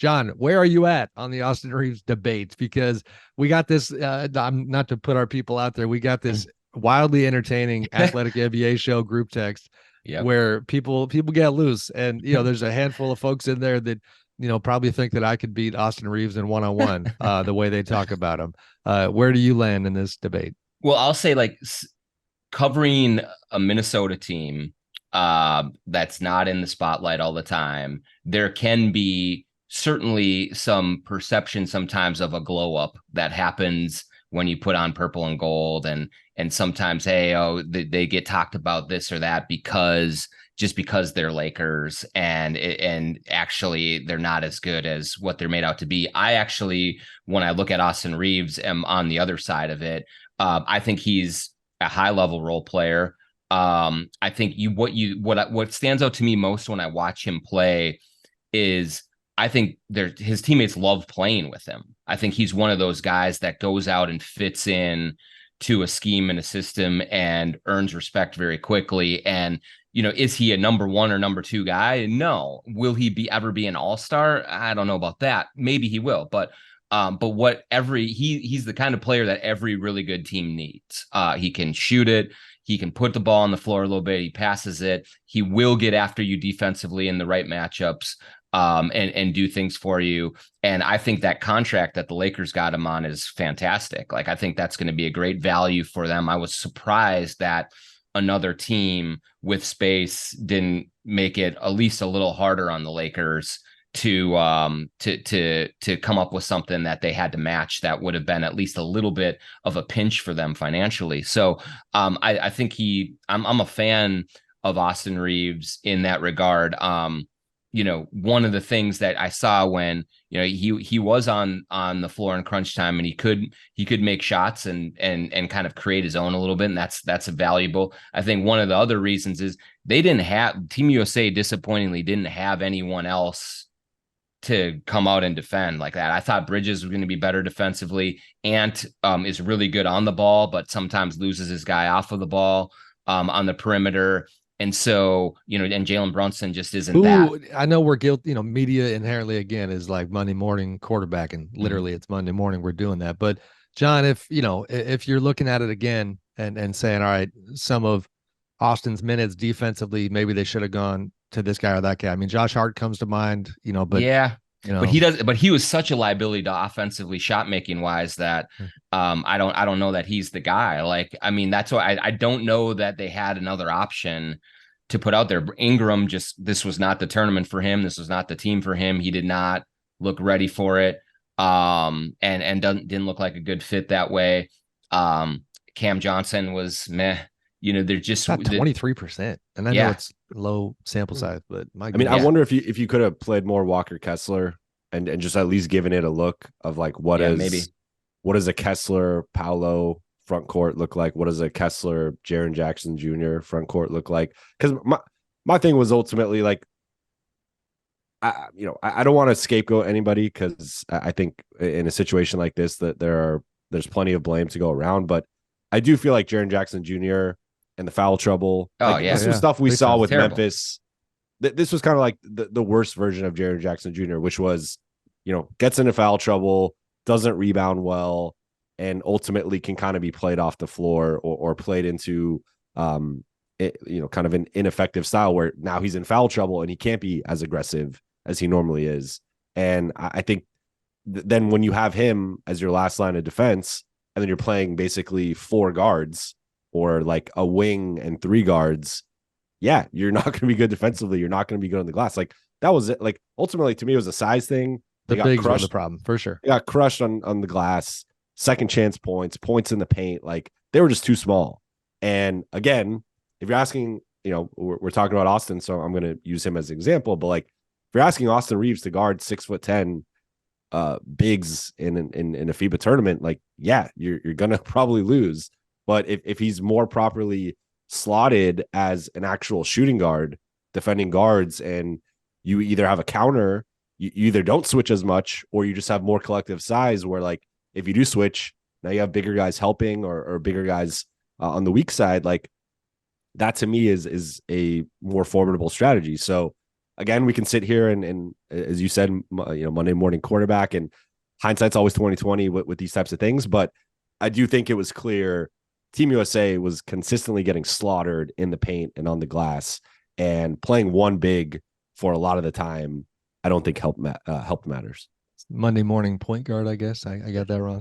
John, where are you at on the Austin Reaves debates? Because we got this, not to put our people out there, we got this wildly entertaining Athletic NBA show group text Yep. where people get loose. And, there's a handful of folks in there that, probably think that I could beat Austin Reaves in one-on-one, the way they talk about him. Where do you land in this debate? Well, I'll say like covering a Minnesota team that's not in the spotlight all the time, there can be certainly some perception sometimes of a glow up that happens when you put on purple and gold, and sometimes, hey, they get talked about this or that because they're Lakers, and actually they're not as good as what they're made out to be. I actually, when I look at Austin Reaves, am on the other side of it. I think he's a high level role player. I think what stands out to me most when I watch him play is I think his teammates love playing with him. I think he's one of those guys that goes out and fits in to a scheme and a system and earns respect very quickly. And, is he a number one or number two guy? No. Will he ever be an all-star? I don't know about that. Maybe he will, but he's the kind of player that every really good team needs. He can shoot it. He can put the ball on the floor a little bit. He passes it. He will get after you defensively in the right matchups, and do things for you. And I think that contract that the Lakers got him on is fantastic. Like, I think that's going to be a great value for them. I was surprised that another team with space didn't make it at least a little harder on the Lakers to come up with something that they had to match that would have been at least a little bit of a pinch for them financially. So I think I'm a fan of Austin Reaves in that regard. One of the things that I saw when, he was on the floor in crunch time, and he could make shots and kind of create his own a little bit. And that's a valuable. I think one of the other reasons is Team USA disappointingly didn't have anyone else to come out and defend like that. I thought Bridges was going to be better defensively. Ant is really good on the ball, but sometimes loses his guy off of the ball on the perimeter. And so, and Jalen Brunson just isn't that. I know we're guilty, media inherently, again, is like Monday morning quarterbacking. Literally, it's Monday morning. We're doing that. But John, if you're looking at it again and saying, all right, some of Austin's minutes defensively, maybe they should have gone to this guy or that guy. I mean, Josh Hart comes to mind, but yeah, but he was such a liability to offensively shot making wise that I don't know that he's the guy. Like, I mean, that's why I don't know that they had another option to put out there. Ingram, this was not the tournament for him. This was not the team for him. He did not look ready for it. And didn't look like a good fit that way. Cam Johnson was meh. They're just 23%. And I know it's low sample size, but I mean, I wonder if you could have played more Walker Kessler and just at least given it a look of like what does a Kessler Paolo front court look like? What does a Kessler Jaren Jackson Jr. front court look like? Because my thing was ultimately like, I don't want to scapegoat anybody, because I think in a situation like this that there's plenty of blame to go around, but I do feel like Jaren Jackson Jr. and the foul trouble. This was stuff we saw with terrible. Memphis. This was kind of like the worst version of Jaren Jackson Jr., which was, gets into foul trouble, doesn't rebound well, and ultimately can kind of be played off the floor or played into, kind of an ineffective style where now he's in foul trouble and he can't be as aggressive as he normally is. And I think then when you have him as your last line of defense, and then you're playing basically four guards or like a wing and three guards, yeah, you're not going to be good defensively. You're not going to be good on the glass. Like, that was it. Like, ultimately, to me, it was a size thing. The bigs were the problem, for sure. They got crushed on the glass, second chance points in the paint. Like, they were just too small. And again, if you're asking, we're talking about Austin, so I'm going to use him as an example. But like, if you're asking Austin Reaves to guard 6'10" bigs in a FIBA tournament, like, yeah, you're going to probably lose. But if he's more properly slotted as an actual shooting guard, defending guards, and you either have a counter, you either don't switch as much, or you just have more collective size where, like, if you do switch, now you have bigger guys helping or bigger guys on the weak side. Like, that to me is a more formidable strategy. So again, we can sit here and as you said, Monday morning quarterback, and hindsight's always 2020 with these types of things. But I do think it was clear Team USA was consistently getting slaughtered in the paint and on the glass, and playing one big for a lot of the time, I don't think helped matters. Monday morning point guard, I guess. I got that wrong.